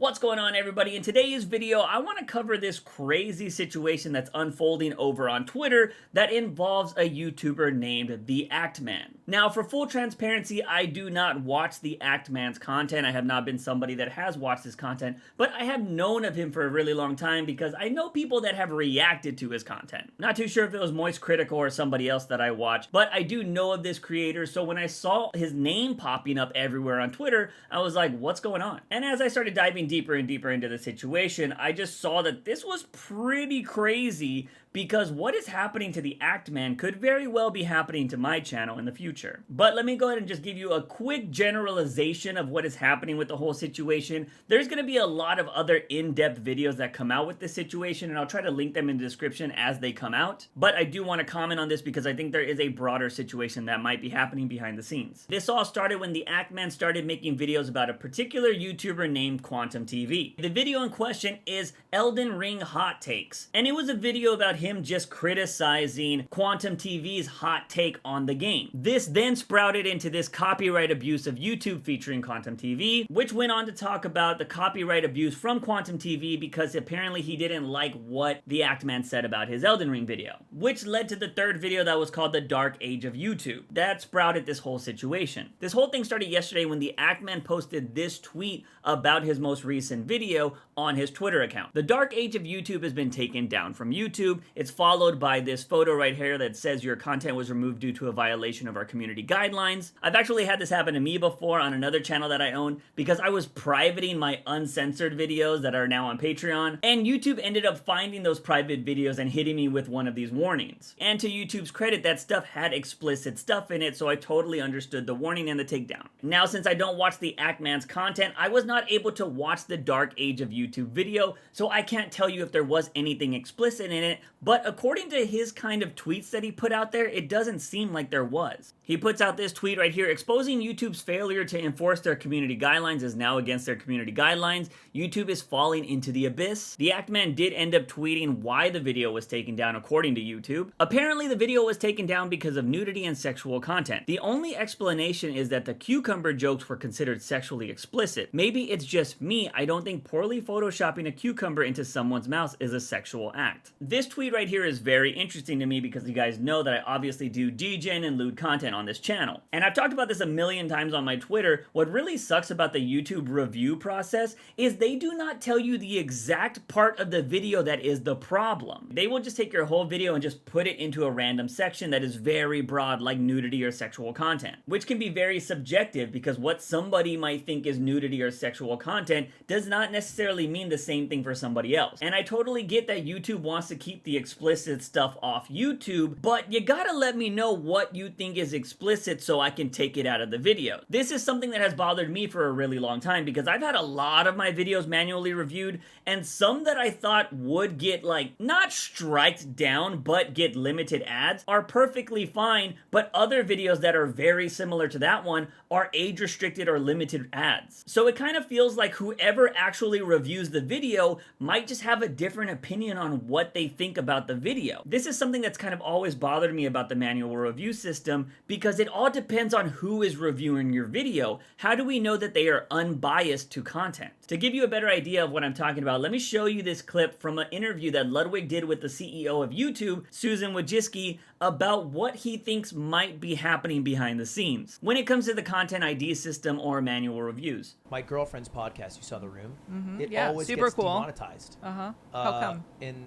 What's going on, everybody? In today's video, I want to cover this crazy situation that's unfolding over on Twitter that involves a YouTuber named The Act Man. Now, for full transparency, I do not watch The Act Man's content. I have not been somebody that has watched his content, but I have known of him for a really long time because I know people that have reacted to his content. Not too sure if it was Moist Critical or somebody else that I watch, but I do know of this creator, so when I saw his name popping up everywhere on Twitter, I was like, what's going on? And as I started diving deeper and deeper into the situation, I just saw that this was pretty crazy because what is happening to the Act Man could very well be happening to my channel in the future. But let me go ahead and just give you a quick generalization of what is happening with the whole situation. There's going to be a lot of other in-depth videos that come out with this situation, and I'll try to link them in the description as they come out. But I do want to comment on this because I think there is a broader situation that might be happening behind the scenes. This all started when the Act Man started making videos about a particular YouTuber named Quantum TV. The video in question is Elden Ring Hot Takes, and it was a video about him just criticizing Quantum TV's hot take on the game. This then sprouted into this copyright abuse of YouTube featuring Quantum TV, which went on to talk about the copyright abuse from Quantum TV because apparently he didn't like what the Act Man said about his Elden Ring video, which led to the third video that was called The Dark Age of YouTube. That sprouted this whole situation. This whole thing started yesterday when the Act Man posted this tweet about his most recent video on his Twitter account. The Dark Age of YouTube has been taken down from YouTube. It's followed by this photo right here that says your content was removed due to a violation of our community guidelines. I've actually had this happen to me before on another channel that I own because I was privating my uncensored videos that are now on Patreon, and YouTube ended up finding those private videos and hitting me with one of these warnings. And to YouTube's credit, that stuff had explicit stuff in it, so I totally understood the warning and the takedown. Now, since I don't watch the Act Man's content, I was not able to watch the Dark Age of YouTube video, so I can't tell you if there was anything explicit in it, but according to his kind of tweets that he put out there, it doesn't seem like there was. He puts out this tweet right here, exposing YouTube's failure to enforce their community guidelines is now against their community guidelines. YouTube is falling into the abyss. The Act Man did end up tweeting why the video was taken down according to YouTube. Apparently the video was taken down because of nudity and sexual content. The only explanation is that the cucumber jokes were considered sexually explicit. Maybe it's just me, I don't think poorly photoshopping a cucumber into someone's mouth is a sexual act. This tweet right here is very interesting to me because you guys know that I obviously do degen and lewd content on this channel. And I've talked about this a million times on my Twitter. What really sucks about the YouTube review process is they do not tell you the exact part of the video that is the problem. They will just take your whole video and just put it into a random section that is very broad, like nudity or sexual content, which can be very subjective because what somebody might think is nudity or sexual content does not necessarily mean the same thing for somebody else. And I totally get that YouTube wants to keep the explicit stuff off YouTube, but you gotta let me know what you think is explicit so I can take it out of the video. This is something that has bothered me for a really long time because I've had a lot of my videos manually reviewed, and some that I thought would get not striked down but get limited ads are perfectly fine, but other videos that are very similar to that one are age restricted or limited ads. So it kind of feels like whoever actually reviews the video might just have a different opinion on what they think about the video. This is something that's kind of always bothered me about the manual review system because it all depends on who is reviewing your video. How do we know that they are unbiased to content? To give you a better idea of what I'm talking about, let me show you this clip from an interview that Ludwig did with the CEO of YouTube, Susan Wojcicki, about what he thinks might be happening behind the scenes when it comes to the content ID system or manual reviews. My girlfriend's podcast, You Saw the Room, it Yeah, always super gets cool. demonetized. How come? And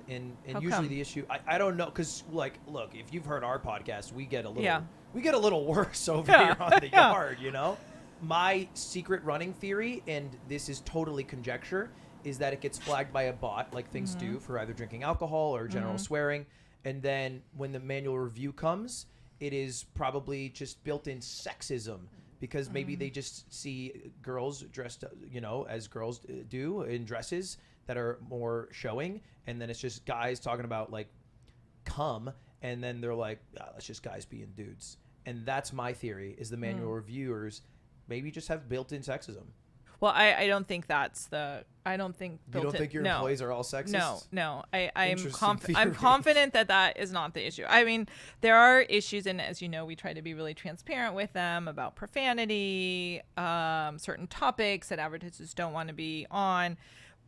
How usually come? the issue, I don't know, because look, if you've heard our podcast, we get a little Yeah. we get a little worse over Yeah. here on the yard, you know? My secret running theory, and this is totally conjecture, is that it gets flagged by a bot, like things do, for either drinking alcohol or general swearing. And then when the manual review comes, it is probably just built-in sexism because maybe they just see girls dressed, as girls do in dresses that are more showing. And then it's just guys talking about cum. And then they're like, that's just guys being dudes. And that's my theory is the manual reviewers maybe just have built-in sexism. Well, I don't think that's the. I don't think. You don't think your employees are all sexist? No. Interesting I'm theory. confident that is not the issue. I mean, there are issues, and as you know, we try to be really transparent with them about profanity, certain topics that advertisers don't want to be on,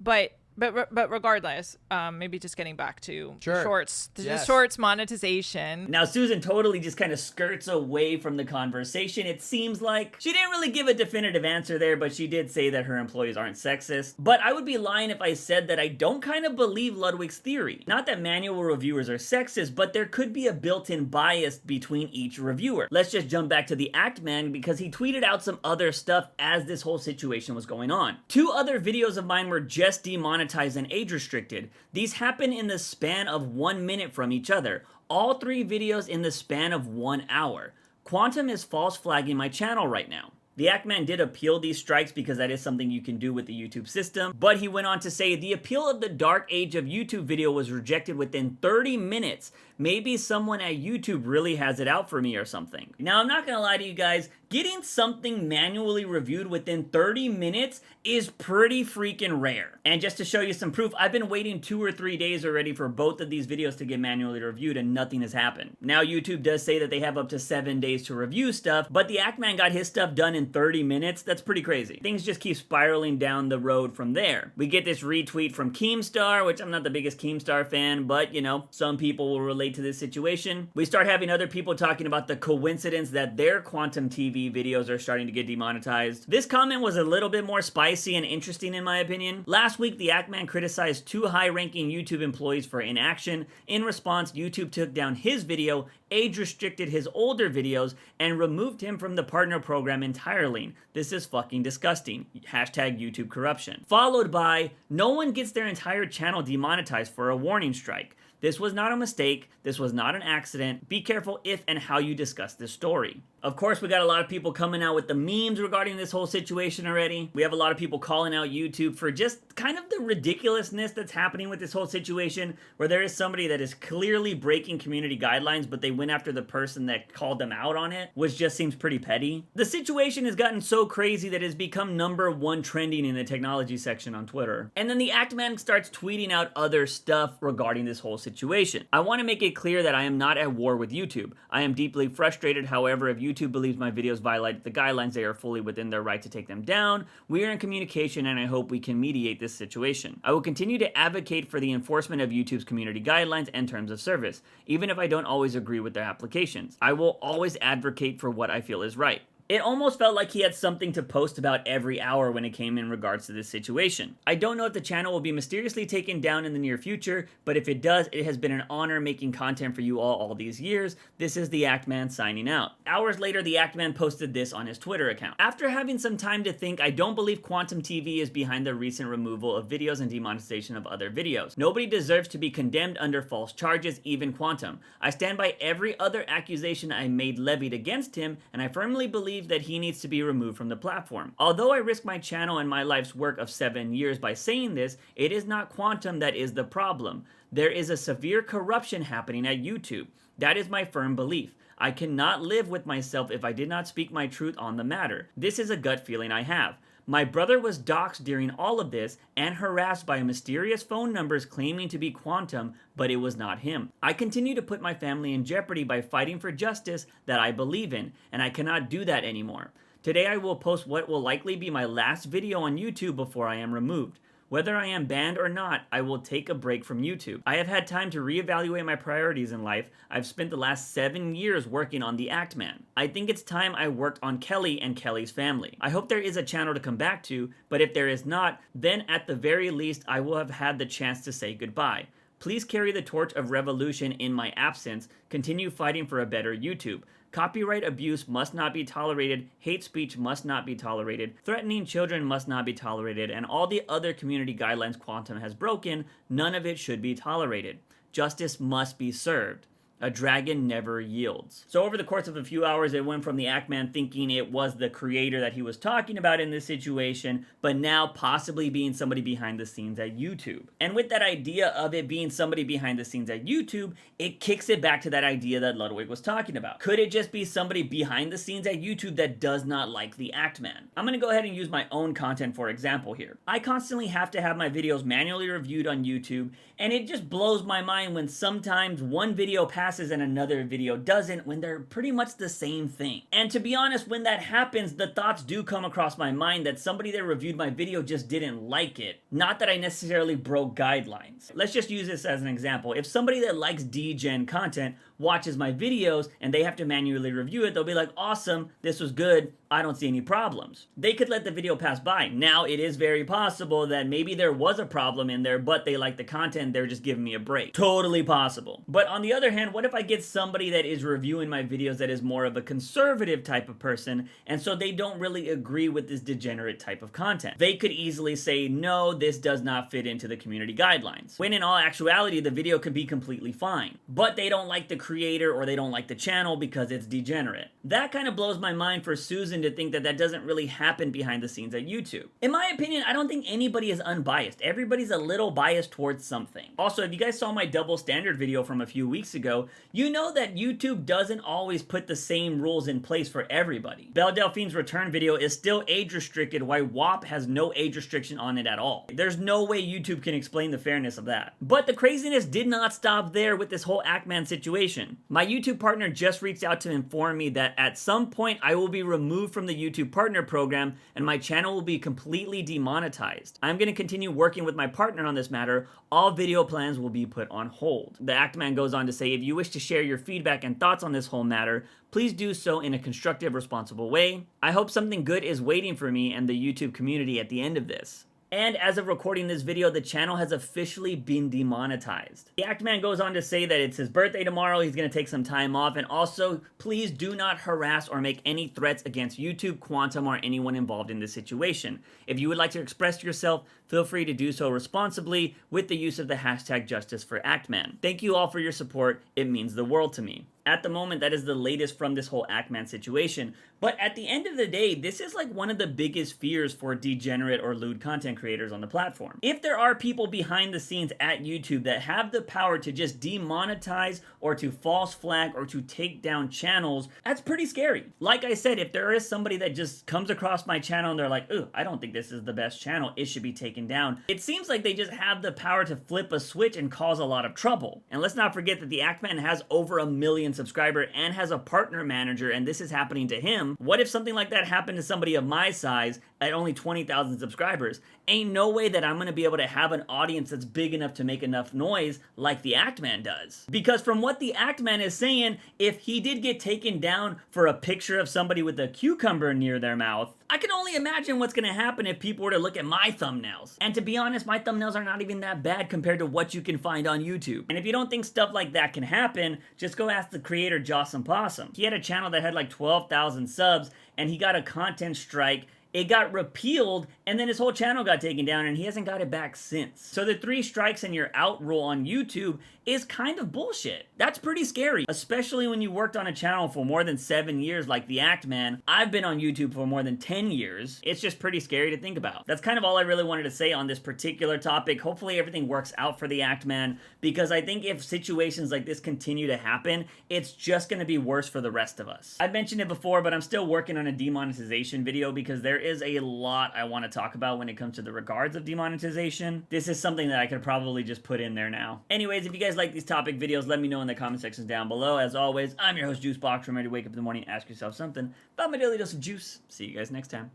but regardless, maybe just getting back to shorts, shorts monetization. Now, Susan totally just kind of skirts away from the conversation. It seems like she didn't really give a definitive answer there, but she did say that her employees aren't sexist. But I would be lying if I said that I don't kind of believe Ludwig's theory. Not that manual reviewers are sexist, but there could be a built-in bias between each reviewer. Let's just jump back to the Act Man because he tweeted out some other stuff as this whole situation was going on. 2 other videos of mine were just demonetized and age restricted. These happen in the span of 1 minute from each other. All 3 videos in the span of 1 hour. Quantum is false flagging my channel right now. The Act Man did appeal these strikes because that is something you can do with the YouTube system, but he went on to say the appeal of the dark age of YouTube video was rejected within 30 minutes. Maybe someone at YouTube really has it out for me or something. Now, I'm not gonna lie to you guys, getting something manually reviewed within 30 minutes is pretty freaking rare. And just to show you some proof, I've been waiting 2 or 3 days already for both of these videos to get manually reviewed and nothing has happened. Now, YouTube does say that they have up to 7 days to review stuff, but the Act Man got his stuff done in 30 minutes. That's pretty crazy. Things just keep spiraling down the road from there. We get this retweet from Keemstar, which I'm not the biggest Keemstar fan, but you know, some people will relate to this situation. We start having other people talking about the coincidence that their Quantum TV videos are starting to get demonetized. This comment was a little bit more spicy and interesting in my opinion. Last week, the Act Man criticized 2 high-ranking YouTube employees for inaction. In response, YouTube took down his video, age restricted his older videos, and removed him from the partner program entirely. This is fucking disgusting. Hashtag YouTube corruption. Followed by, no one gets their entire channel demonetized for a warning strike. This was not a mistake. This was not an accident. Be careful if and how you discuss this story. Of course, we got a lot of people coming out with the memes regarding this whole situation already. We have a lot of people calling out YouTube for just kind of the ridiculousness that's happening with this whole situation, where there is somebody that is clearly breaking community guidelines, but they went after the person that called them out on it, which just seems pretty petty. The situation has gotten so crazy that it has become #1 trending in the technology section on Twitter. And then the Act Man starts tweeting out other stuff regarding this whole situation. I want to make it clear that I am not at war with YouTube. I am deeply frustrated, however, if YouTube believes my videos violate the guidelines, they are fully within their right to take them down. We are in communication and I hope we can mediate this situation. I will continue to advocate for the enforcement of YouTube's community guidelines and terms of service, even if I don't always agree with their applications. I will always advocate for what I feel is right. It almost felt like he had something to post about every hour when it came in regards to this situation. I don't know if the channel will be mysteriously taken down in the near future, but if it does, it has been an honor making content for you all these years. This is the Act Man signing out. Hours later, the Act Man posted this on his Twitter account. After having some time to think, I don't believe Quantum TV is behind the recent removal of videos and demonetization of other videos. Nobody deserves to be condemned under false charges, even Quantum. I stand by every other accusation I made levied against him, and I firmly believe that he needs to be removed from the platform. Although I risk my channel and my life's work of 7 years by saying this, it is not Quantum that is the problem. There is a severe corruption happening at YouTube. That is my firm belief. I cannot live with myself if I did not speak my truth on the matter. This is a gut feeling I have. My brother was doxxed during all of this and harassed by mysterious phone numbers claiming to be Quantum, but it was not him. I continue to put my family in jeopardy by fighting for justice that I believe in, and I cannot do that anymore. Today I will post what will likely be my last video on YouTube before I am removed. Whether I am banned or not, I will take a break from YouTube. I have had time to reevaluate my priorities in life. I've spent the last 7 years working on the Act Man. I think it's time I worked on Kelly and Kelly's family. I hope there is a channel to come back to, but if there is not, then at the very least I will have had the chance to say goodbye. Please carry the torch of revolution in my absence. Continue fighting for a better YouTube. Copyright abuse must not be tolerated, hate speech must not be tolerated, threatening children must not be tolerated, and all the other community guidelines Quantum has broken, none of it should be tolerated. Justice must be served. A dragon never yields. So over the course of a few hours, it went from the Act Man thinking it was the creator that he was talking about in this situation, but now possibly being somebody behind the scenes at YouTube. And with that idea of it being somebody behind the scenes at YouTube, it kicks it back to that idea that Ludwig was talking about. Could it just be somebody behind the scenes at YouTube that does not like the Act Man? I'm gonna go ahead and use my own content for example here. I constantly have to have my videos manually reviewed on YouTube, and it just blows my mind when sometimes one video passes and another video doesn't, when they're pretty much the same thing. And to be honest, when that happens, the thoughts do come across my mind that somebody that reviewed my video just didn't like it. Not that I necessarily broke guidelines. Let's just use this as an example. If somebody that likes degen content watches my videos and they have to manually review it, they'll be like, awesome, this was good, I don't see any problems. They could let the video pass by. Now, it is very possible that maybe there was a problem in there, but they like the content, they're just giving me a break. Totally possible. But on the other hand, what if I get somebody that is reviewing my videos that is more of a conservative type of person, and so they don't really agree with this degenerate type of content? They could easily say, no, this does not fit into the community guidelines. When in all actuality, the video could be completely fine. But they don't like the creator or they don't like the channel because it's degenerate. That kind of blows my mind for Susan to think that that doesn't really happen behind the scenes at YouTube. In my opinion, I don't think anybody is unbiased. Everybody's a little biased towards something. Also, if you guys saw my double standard video from a few weeks ago, you know that YouTube doesn't always put the same rules in place for everybody. Belle Delphine's return video is still age restricted, while WAP has no age restriction on it at all. There's no way YouTube can explain the fairness of that. But the craziness did not stop there with this whole Act Man situation. My YouTube partner just reached out to inform me that at some point I will be removed from the YouTube partner program and my channel will be completely demonetized. I'm going to continue working with my partner on this matter. All video plans will be put on hold. The Act Man goes on to say, if you wish to share your feedback and thoughts on this whole matter, please do so in a constructive, responsible way. I hope something good is waiting for me and the YouTube community at the end of this. And as of recording this video, the channel has officially been demonetized. The Act Man goes on to say that it's his birthday tomorrow, he's going to take some time off, and also, please do not harass or make any threats against YouTube, Quantum, or anyone involved in this situation. If you would like to express yourself, feel free to do so responsibly with the use of the hashtag #JusticeForActMan. Thank you all for your support, it means the world to me. At the moment, that is the latest from this whole Act Man situation. But at the end of the day, this is like one of the biggest fears for degenerate or lewd content creators on the platform. If there are people behind the scenes at YouTube that have the power to just demonetize or to false flag or to take down channels, that's pretty scary. Like I said, if there is somebody that just comes across my channel and they're like, ooh, I don't think this is the best channel, it should be taken down, it seems like they just have the power to flip a switch and cause a lot of trouble. And let's not forget that the Act Man has over 1 million subscriber and has a partner manager, and this is happening to him. What if something like that happened to somebody of my size at only 20,000 subscribers? Ain't no way that I'm gonna be able to have an audience that's big enough to make enough noise like the Act Man does. Because from what the Act Man is saying, if he did get taken down for a picture of somebody with a cucumber near their mouth, I can only imagine what's gonna happen if people were to look at my thumbnails. And to be honest, my thumbnails are not even that bad compared to what you can find on YouTube. And if you don't think stuff like that can happen, just go ask the creator Jossum Possum. He had a channel that had like 12,000 subs, and he got a content strike. It got repealed, and then his whole channel got taken down, and he hasn't got it back since. So the 3 strikes and you're out rule on YouTube is kind of bullshit. That's pretty scary, especially when you worked on a channel for more than 7 years like the Act Man. I've been on YouTube for more than 10 years. It's just pretty scary to think about. That's kind of all I really wanted to say on this particular topic. Hopefully everything works out for the Act Man, because I think if situations like this continue to happen, it's just gonna be worse for the rest of us. I've mentioned it before, but I'm still working on a demonetization video because there is a lot I want to talk about when it comes to the regards of demonetization. This is something that I could probably just put in there now. Anyways, if you guys like these topic videos, let me know in the comment sections down below. As always, I'm your host, JUICEbox. Remember to wake up in the morning and ask yourself something about my daily dose of juice. See you guys next time.